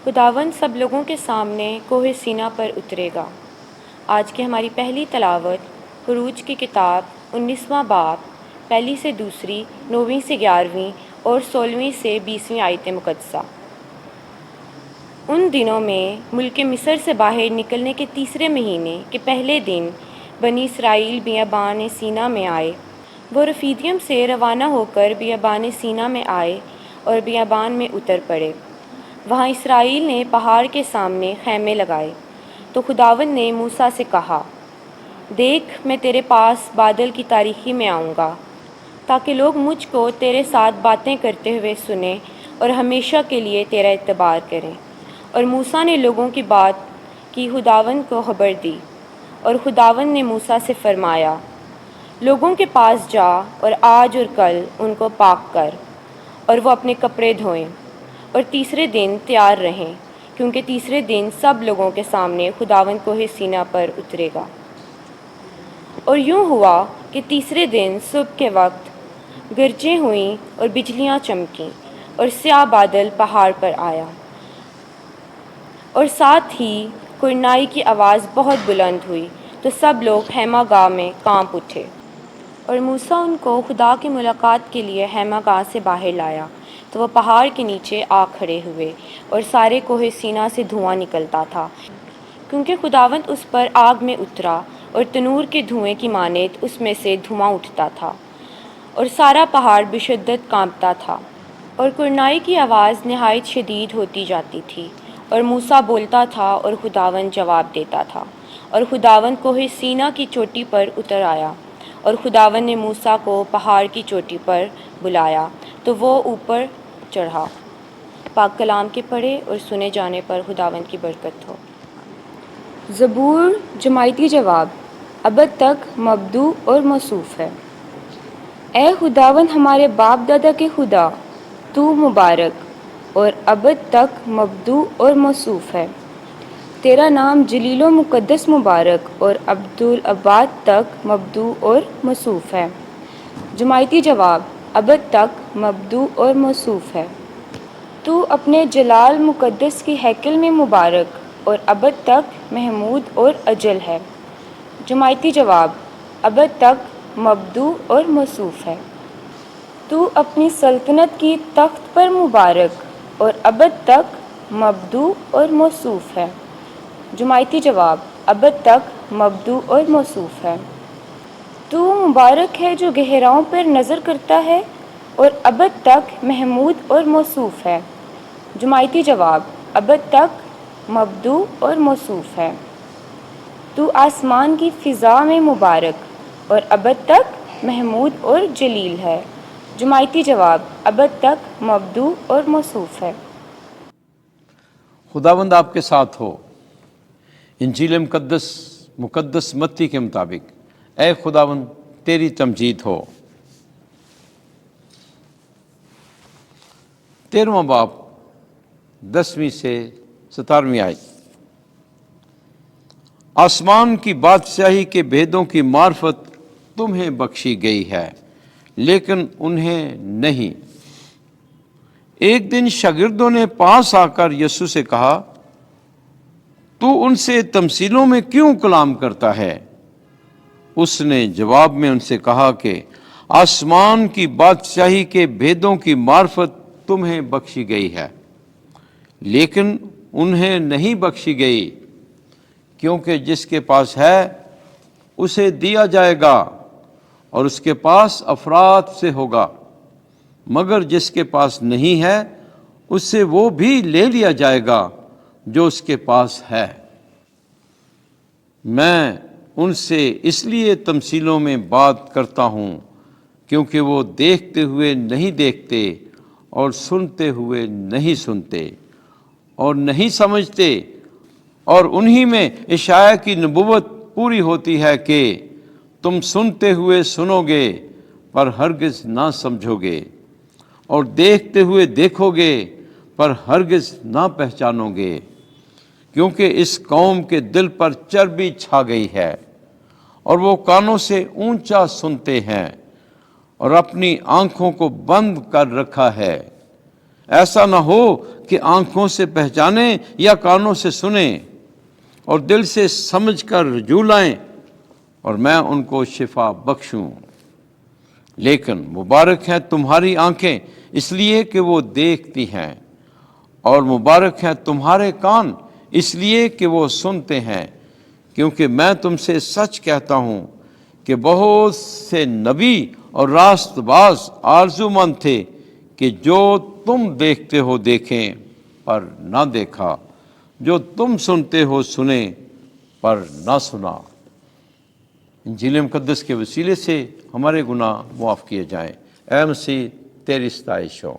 خداوند سب لوگوں کے سامنے کوہ سینا پر اترے گا۔ آج کی ہماری پہلی تلاوت خروج کی کتاب 19واں باب، پہلی سے دوسری، 9ویں سے 11ویں اور 16ویں سے 20ویں آیت مقدسہ۔ ان دنوں میں ملک مصر سے باہر نکلنے کے تیسرے مہینے کے پہلے دن بنی اسرائیل بیابان سینا میں آئے۔ وہ رفیدیم سے روانہ ہو کر بیابان سینا میں آئے اور بیابان میں اتر پڑے۔ وہاں اسرائیل نے پہاڑ کے سامنے خیمے لگائے۔ تو خداوند نے موسیٰ سے کہا، دیکھ میں تیرے پاس بادل کی تاریکی میں آؤں گا، تاکہ لوگ مجھ کو تیرے ساتھ باتیں کرتے ہوئے سنیں اور ہمیشہ کے لیے تیرا اعتبار کریں۔ اور موسیٰ نے لوگوں کی بات کی خداوند کو خبر دی۔ اور خداوند نے موسیٰ سے فرمایا، لوگوں کے پاس جا اور آج اور کل ان کو پاک کر، اور وہ اپنے کپڑے دھوئیں، اور تیسرے دن تیار رہیں، کیونکہ تیسرے دن سب لوگوں کے سامنے خداوند کوہ سینا پر اترے گا۔ اور یوں ہوا کہ تیسرے دن صبح کے وقت گرجیں ہوئیں اور بجلیاں چمکیں اور سیاہ بادل پہاڑ پر آیا، اور ساتھ ہی کرنائی کی آواز بہت بلند ہوئی، تو سب لوگ خیمہ گاہ میں کانپ اٹھے۔ اور موسیٰ ان کو خدا کی ملاقات کے لیے خیمہ گاہ سے باہر لایا، تو وہ پہاڑ کے نیچے آ کھڑے ہوئے، اور سارے کوہ سینا سے دھواں نکلتا تھا، کیونکہ خداوند اس پر آگ میں اترا، اور تنور کے دھوئیں کی مانند اس میں سے دھواں اٹھتا تھا، اور سارا پہاڑ بشدت کانپتا تھا، اور کرنائی کی آواز نہایت شدید ہوتی جاتی تھی، اور موسیٰ بولتا تھا اور خداوند جواب دیتا تھا۔ اور خداوند کوہ سینا کی چوٹی پر اتر آیا، اور خداوند نے موسیٰ کو پہاڑ کی چوٹی پر بلایا، تو وہ اوپر چڑھا۔ پاک کلام کے پڑھے اور سنے جانے پر خداوند کی برکت ہو۔ زبور جماعتی جواب ابد تک مبدوع اور موصوف ہے۔ اے خداوند ہمارے باپ دادا کے خدا، تو مبارک اور ابد تک مبدوع اور موصوف ہے۔ تیرا نام جلیل و مقدس مبارک اور ابدالآباد تک مبدوع اور موصوف ہے۔ جماعتی جواب ابد تک مبدوع اور موصوف ہے۔ تو اپنے جلال مقدس کی ہیکل میں مبارک اور ابد تک محمود اور اجل ہے۔ جماعتی جواب ابد تک مبدوع اور موصوف ہے۔ تو اپنی سلطنت کی تخت پر مبارک اور ابد تک مبدوع اور موصوف ہے۔ جماعتی جواب ابد تک مبدوع اور موصوف ہے۔ تو مبارک ہے جو گہراؤں پر نظر کرتا ہے اور ابد تک محمود اور موصوف ہے۔ جماعتی جواب ابد تک مبدوع اور موصوف ہے۔ تو آسمان کی فضا میں مبارک اور ابد تک محمود اور جلیل ہے۔ جماعتی جواب ابد تک مبدوع اور موصوف ہے۔ خداوند آپ کے ساتھ ہو۔ انجیل مقدس متی کے مطابق اے خداوند تیری تمجید ہو۔ 13واں باب 10ویں سے 17ویں آیت۔ آسمان کی بادشاہی کے بھیدوں کی معرفت تمہیں بخشی گئی ہے، لیکن انہیں نہیں۔ ایک دن شاگردوں نے پاس آ کر یسوع سے کہا، تو ان سے تمثیلوں میں کیوں کلام کرتا ہے؟ اس نے جواب میں ان سے کہا کہ آسمان کی بادشاہی کے بھیدوں کی معرفت تمہیں بخشی گئی ہے، لیکن انہیں نہیں بخشی گئی، کیونکہ جس کے پاس ہے اسے دیا جائے گا اور اس کے پاس افراط سے ہوگا، مگر جس کے پاس نہیں ہے اس سے وہ بھی لے لیا جائے گا جو اس کے پاس ہے۔ میں ان سے اس لیے تمثیلوں میں بات کرتا ہوں کیونکہ وہ دیکھتے ہوئے نہیں دیکھتے اور سنتے ہوئے نہیں سنتے اور نہیں سمجھتے، اور انہی میں اشعیاء کی نبوت پوری ہوتی ہے کہ تم سنتے ہوئے سنو گے پر ہرگز نہ سمجھو گے، اور دیکھتے ہوئے دیکھو گے پر ہرگز نہ پہچانو گے، کیونکہ اس قوم کے دل پر چربی چھا گئی ہے، اور وہ کانوں سے اونچا سنتے ہیں اور اپنی آنکھوں کو بند کر رکھا ہے، ایسا نہ ہو کہ آنکھوں سے پہچانیں یا کانوں سے سنیں اور دل سے سمجھ کر رجوع لائیں اور میں ان کو شفا بخشوں۔ لیکن مبارک ہیں تمہاری آنکھیں اس لیے کہ وہ دیکھتی ہیں، اور مبارک ہیں تمہارے کان اس لیے کہ وہ سنتے ہیں، کیونکہ میں تم سے سچ کہتا ہوں کہ بہت سے نبی اور راست باز آرزو مند تھے کہ جو تم دیکھتے ہو دیکھیں پر نہ دیکھا، جو تم سنتے ہو سنیں پر نہ سنا۔ انجیل مقدس کے وسیلے سے ہمارے گناہ معاف کیے جائیں۔ اے مسیح تیری ستائش ہو۔